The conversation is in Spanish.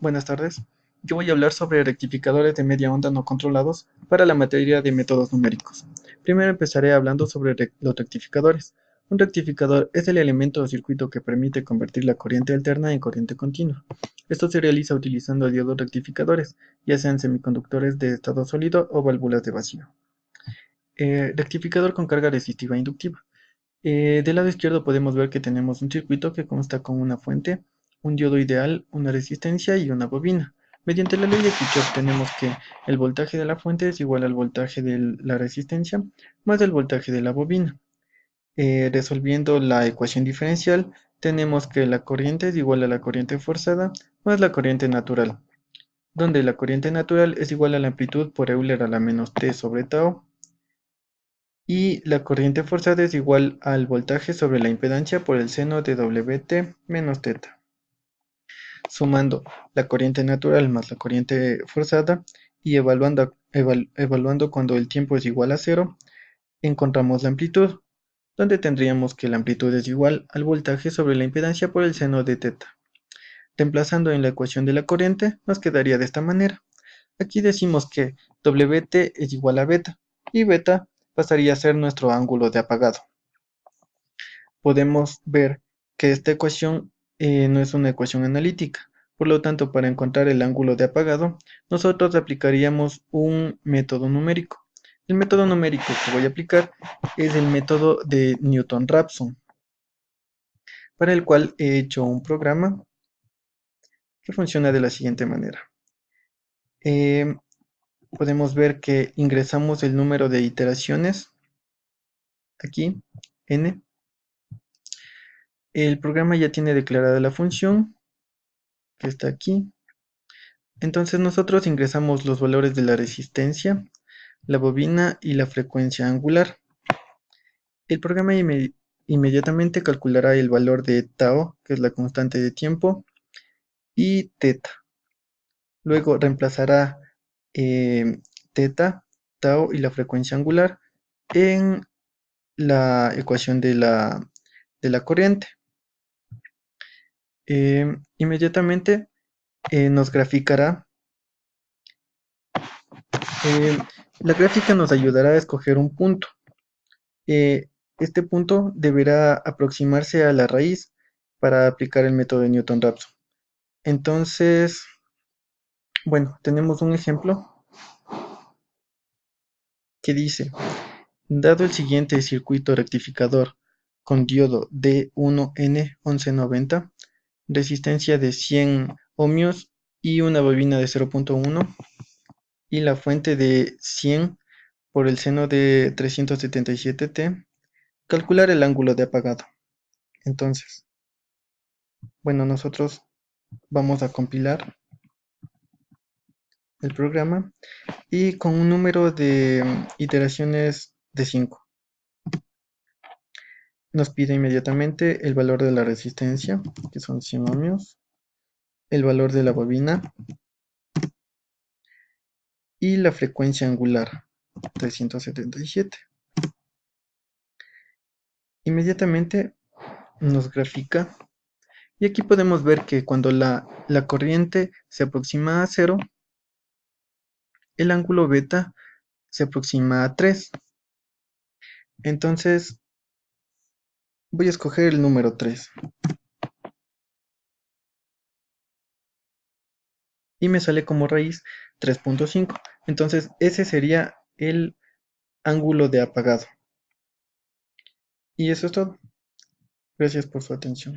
Buenas tardes. Yo voy a hablar sobre rectificadores de media onda no controlados para la materia de métodos numéricos. Primero empezaré hablando sobre los rectificadores. Un rectificador es el elemento o circuito que permite convertir la corriente alterna en corriente continua. Esto se realiza utilizando diodos rectificadores, ya sean semiconductores de estado sólido o válvulas de vacío. Rectificador con carga resistiva inductiva. Del lado izquierdo podemos ver que tenemos un circuito que consta con una fuente, un diodo ideal, una resistencia y una bobina. Mediante la ley de Kirchhoff tenemos que el voltaje de la fuente es igual al voltaje de la resistencia más el voltaje de la bobina. Resolviendo la ecuación diferencial, tenemos que la corriente es igual a la corriente forzada más la corriente natural, donde la corriente natural es igual a la amplitud por Euler a la menos t sobre tau, y la corriente forzada es igual al voltaje sobre la impedancia por el seno de Wt menos θ. Sumando la corriente natural más la corriente forzada y evaluando cuando el tiempo es igual a cero, encontramos la amplitud, donde tendríamos que la amplitud es igual al voltaje sobre la impedancia por el seno de θ. Reemplazando en la ecuación de la corriente, nos quedaría de esta manera. Aquí decimos que Wt es igual a beta, y beta pasaría a ser nuestro ángulo de apagado. Podemos ver que esta ecuación no es una ecuación analítica. Por lo tanto, para encontrar el ángulo de apagado, nosotros aplicaríamos un método numérico. El método numérico que voy a aplicar es el método de Newton-Raphson, para el cual he hecho un programa que funciona de la siguiente manera. Eh, Podemos ver que ingresamos el número de iteraciones aquí, n. El programa ya tiene declarada la función que está aquí. Entonces nosotros ingresamos los valores de la resistencia, la bobina y la frecuencia angular. El programa inmediatamente calculará el valor de tau, que es la constante de tiempo, y θ. Luego reemplazará θ, tau y la frecuencia angular en la ecuación de la corriente. Inmediatamente nos graficará. La gráfica nos ayudará a escoger un punto. Este punto deberá aproximarse a la raíz para aplicar el método de Newton-Raphson. Entonces, bueno, tenemos un ejemplo que dice, dado el siguiente circuito rectificador con diodo D1N1190, resistencia de 100 ohmios y una bobina de 0.1 y la fuente de 100 por el seno de 377T, calcular el ángulo de apagado. Entonces, bueno, nosotros vamos a compilar el programa y con un número de iteraciones de 5. Nos pide inmediatamente el valor de la resistencia, que son 100 ohmios, el valor de la bobina y la frecuencia angular, 377. Inmediatamente nos grafica y aquí podemos ver que cuando la corriente se aproxima a 0, el ángulo beta se aproxima a 3. Entonces voy a escoger el número 3 y me sale como raíz 3.5. Entonces ese sería el ángulo de apagado. Y eso es todo. Gracias por su atención.